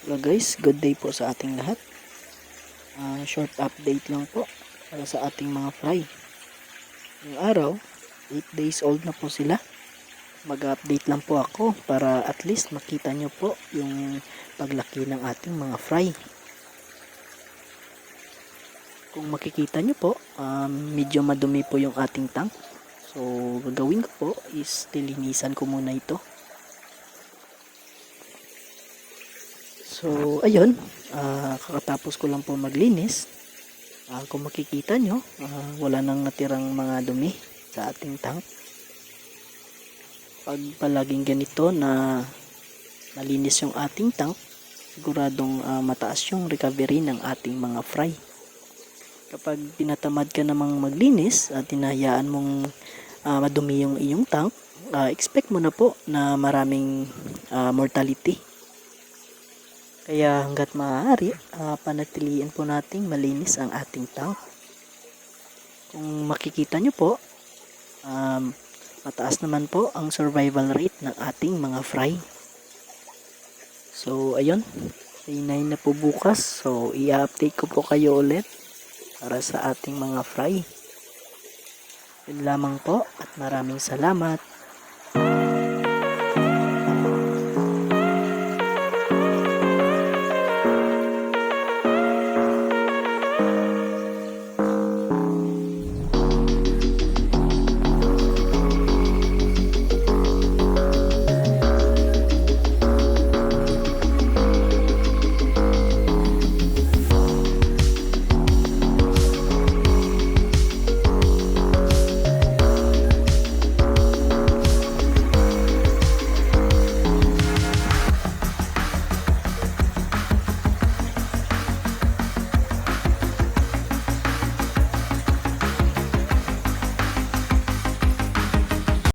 Hello guys, good day po sa ating lahat. Short update lang po para sa ating mga fry. Yung araw, 8 days old na po sila. Mag-update lang po ako para at least makita nyo po yung paglaki ng ating mga fry. Kung makikita nyo po, medyo madumi po yung ating tank. So, gagawin ko po is lilinisan ko muna ito. So, ayun, kakatapos ko lang po maglinis. Kung makikita nyo, wala nang natirang mga dumi sa ating tank. Pag palaging ganito na malinis yung ating tank, siguradong mataas yung recovery ng ating mga fry. Kapag tinatamad ka namang maglinis at tinahayaan mong madumi yung iyong tank, expect mo na po na maraming mortality. Kaya hanggat maaari, panatiliin po nating malinis ang ating tank. Kung makikita nyo po, mataas naman po ang survival rate ng ating mga fry. So, ayun. Day 9 na po bukas. So, i-update ko po kayo ulit para sa ating mga fry. Yun lamang po at maraming salamat.